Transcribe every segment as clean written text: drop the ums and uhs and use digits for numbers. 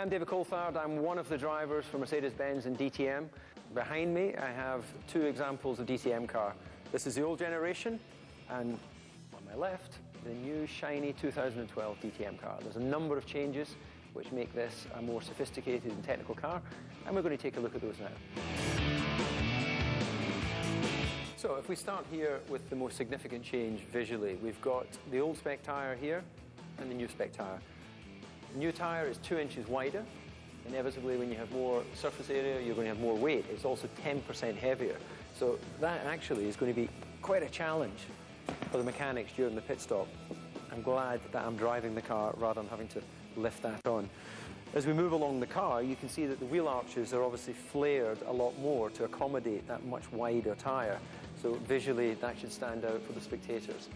Hi, I'm David Coulthard. I'm one of the drivers for Mercedes-Benz in DTM. Behind me, I have two examples of DTM car. This is the old generation, and on my left, the new, shiny 2012 DTM car. There's a number of changes which make this a more sophisticated and technical car, and we're going to take a look at those now. So if we start here with the most significant change visually, we've got the old spec tyre here and the new spec tyre. The new tyre is 2 inches wider. Inevitably, when you have more surface area, you're going to have more weight. It's also 10% heavier. So that actually is going to be quite a challenge for the mechanics during the pit stop. I'm glad that I'm driving the car rather than having to lift that on. As we move along the car, you can see that the wheel arches are obviously flared a lot more to accommodate that much wider tyre. So visually, that should stand out for the spectators.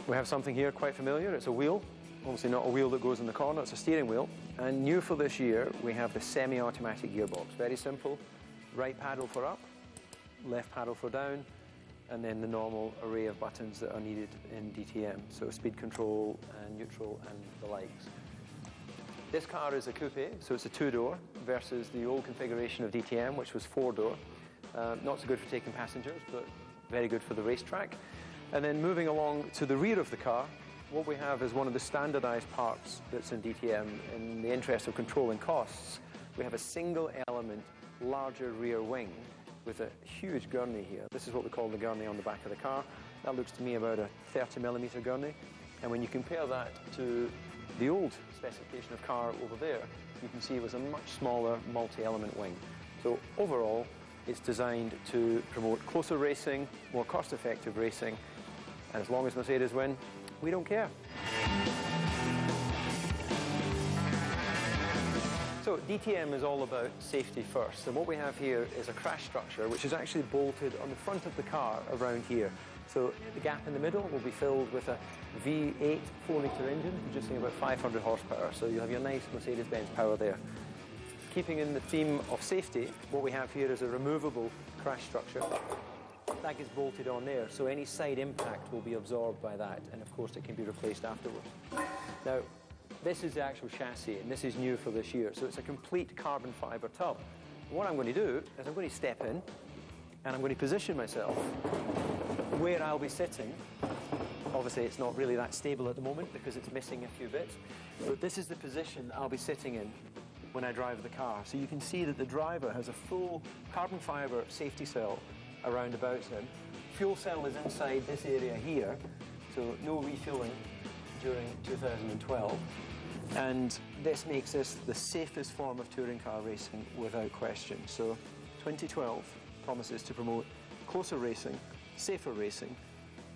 We have something here quite familiar. It's a wheel. Obviously not a wheel that goes in the corner, it's a steering wheel. And new for this year, we have the semi-automatic gearbox. Very simple. Right paddle for up, left paddle for down, and then the normal array of buttons that are needed in DTM. So speed control and neutral and the likes. This car is a coupe, so it's a two-door versus the old configuration of DTM, which was four-door. Not so good for taking passengers, but very good for the racetrack. And then moving along to the rear of the car, what we have is one of the standardized parts that's in DTM. In the interest of controlling costs, we have a single element, larger rear wing with a huge gurney here. This is what we call the gurney on the back of the car. That looks to me about a 30mm gurney. And when you compare that to the old specification of car over there, you can see it was a much smaller multi-element wing. So overall, it's designed to promote closer racing, more cost-effective racing, and as long as Mercedes win, we don't care. So DTM is all about safety first. And what we have here is a crash structure which is actually bolted on the front of the car around here. So the gap in the middle will be filled with a V8 4-litre engine producing about 500 horsepower. So you'll have your nice Mercedes-Benz power there. Keeping in the theme of safety, what we have here is a removable crash structure. That gets bolted on there, so any side impact will be absorbed by that, and of course it can be replaced afterwards. Now, this is the actual chassis, and this is new for this year, so it's a complete carbon fibre tub. And what I'm going to do is I'm going to step in, and I'm going to position myself where I'll be sitting. Obviously, it's not really that stable at the moment because it's missing a few bits, but this is the position I'll be sitting in when I drive the car. So you can see that the driver has a full carbon fibre safety cell around about him. Fuel cell is inside this area here, so no refueling during 2012. And this makes this the safest form of touring car racing without question. So 2012 promises to promote closer racing, safer racing,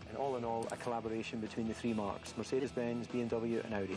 and all in all, a collaboration between the three marques, Mercedes-Benz, BMW and Audi.